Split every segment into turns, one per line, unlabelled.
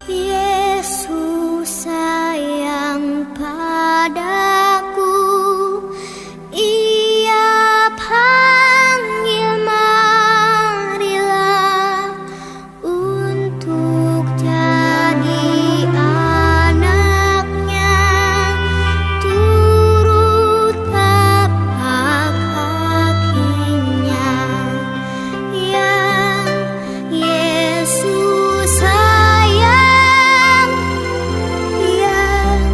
Yesus sayang padaku, Ia panggil marilah untuk jadi anaknya, turut tapak kakinya. Yang Yesus sayang, yang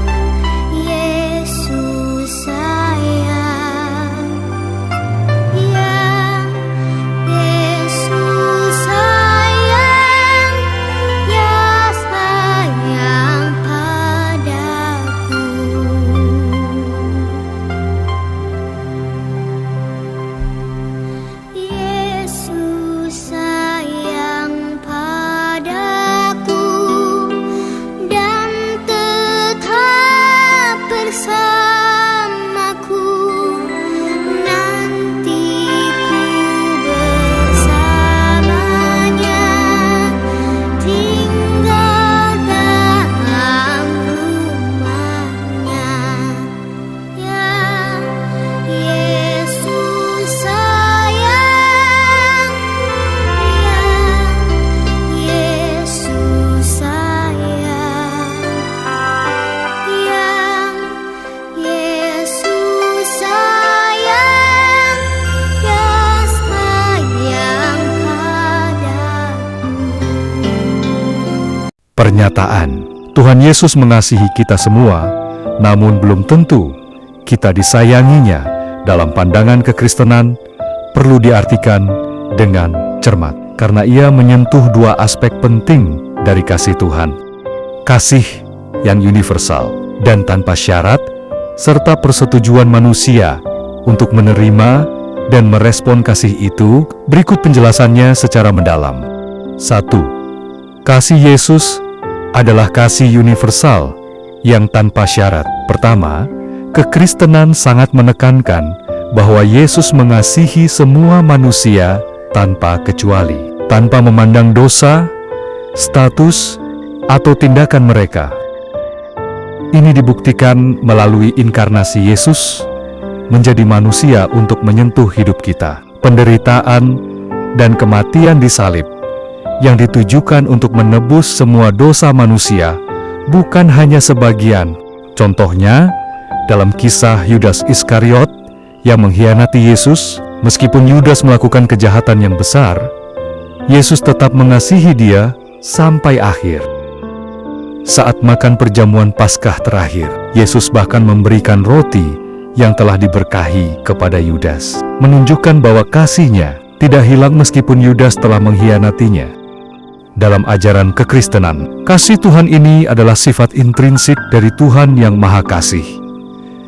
Yesus sayang, yang Yesus sayang, ya sayang padaku. Yesus sayang padaku dan tetap bersamaku, nanti ku bersamanya, tinggal dalam rumahnya. Yang Yesus sayang, yang Yesus sayang, yang Yesus sayang, ya sayang padaku.
Pernyataan Tuhan Yesus mengasihi kita semua, namun belum tentu kita disayanginya dalam pandangan kekristenan perlu diartikan dengan cermat, karena ia menyentuh dua aspek penting dari kasih Tuhan: kasih yang universal dan tanpa syarat, serta persetujuan manusia untuk menerima dan merespon kasih itu. Berikut penjelasannya secara mendalam. 1. Kasih Yesus adalah kasih universal yang tanpa syarat. Pertama, kekristenan sangat menekankan bahwa Yesus mengasihi semua manusia tanpa kecuali, tanpa memandang dosa, status, atau tindakan mereka. Ini dibuktikan melalui inkarnasi Yesus menjadi manusia untuk menyentuh hidup kita. Penderitaan dan kematian di salib yang ditujukan untuk menebus semua dosa manusia, bukan hanya sebagian. Contohnya, dalam kisah Yudas Iskariot yang mengkhianati Yesus, meskipun Yudas melakukan kejahatan yang besar, Yesus tetap mengasihi dia sampai akhir. Saat makan perjamuan Paskah terakhir, Yesus bahkan memberikan roti yang telah diberkahi kepada Yudas, menunjukkan bahwa kasih-Nya tidak hilang meskipun Yudas telah mengkhianatinya. Dalam ajaran kekristenan, kasih Tuhan ini adalah sifat intrinsik dari Tuhan yang Maha Kasih.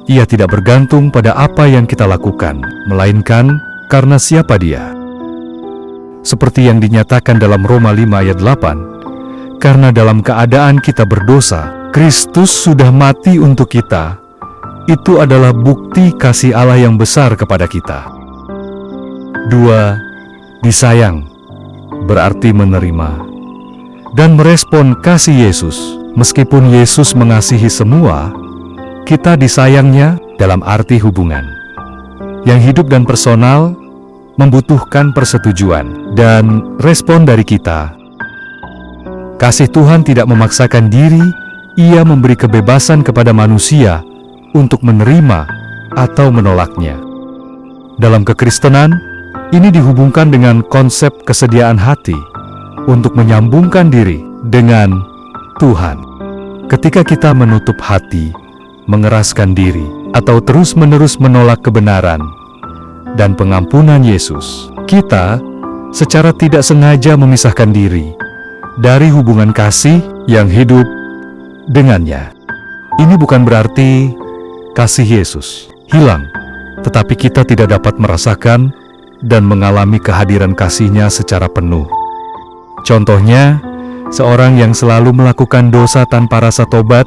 Ia tidak bergantung pada apa yang kita lakukan, melainkan karena siapa Dia. Seperti yang dinyatakan dalam Roma 5 ayat 8, karena dalam keadaan kita berdosa, Kristus sudah mati untuk kita. Itu adalah bukti kasih Allah yang besar kepada kita. 2. Disayang berarti menerima dan merespon kasih Yesus. Meskipun Yesus mengasihi semua, kita disayangnya dalam arti hubungan yang hidup dan personal, membutuhkan persetujuan dan respon dari kita. Kasih Tuhan tidak memaksakan diri, Ia memberi kebebasan kepada manusia untuk menerima atau menolaknya. Dalam kekristenan, ini dihubungkan dengan konsep kesediaan hati untuk menyambungkan diri dengan Tuhan. Ketika kita menutup hati, mengeraskan diri, atau terus-menerus menolak kebenaran dan pengampunan Yesus, kita secara tidak sengaja memisahkan diri dari hubungan kasih yang hidup dengannya. Ini bukan berarti kasih Yesus hilang, tetapi kita tidak dapat merasakan dan mengalami kehadiran kasih-Nya secara penuh. Contohnya, seorang yang selalu melakukan dosa tanpa rasa tobat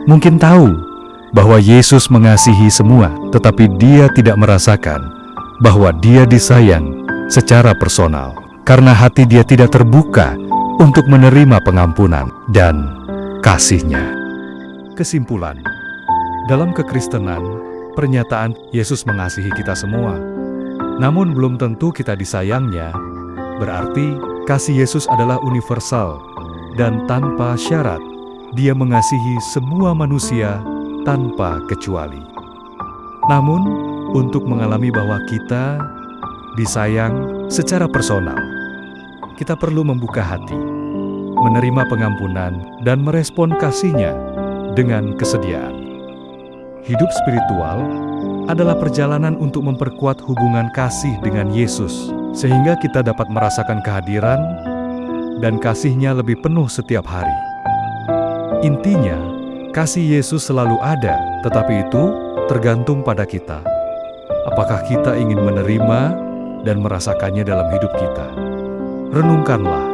mungkin tahu bahwa Yesus mengasihi semua, tetapi dia tidak merasakan bahwa dia disayang secara personal, karena hati dia tidak terbuka untuk menerima pengampunan dan kasih-Nya. Kesimpulan, dalam kekristenan, pernyataan Yesus mengasihi kita semua, namun belum tentu kita disayang-Nya, berarti kasih Yesus adalah universal dan tanpa syarat. Dia mengasihi semua manusia tanpa kecuali. Namun, untuk mengalami bahwa kita disayang secara personal, kita perlu membuka hati, menerima pengampunan, dan merespon kasih-Nya dengan kesediaan. Hidup spiritual adalah perjalanan untuk memperkuat hubungan kasih dengan Yesus, sehingga kita dapat merasakan kehadiran dan kasih-Nya lebih penuh setiap hari. Intinya, kasih Yesus selalu ada, tetapi itu tergantung pada kita. Apakah kita ingin menerima dan merasakannya dalam hidup kita? Renungkanlah.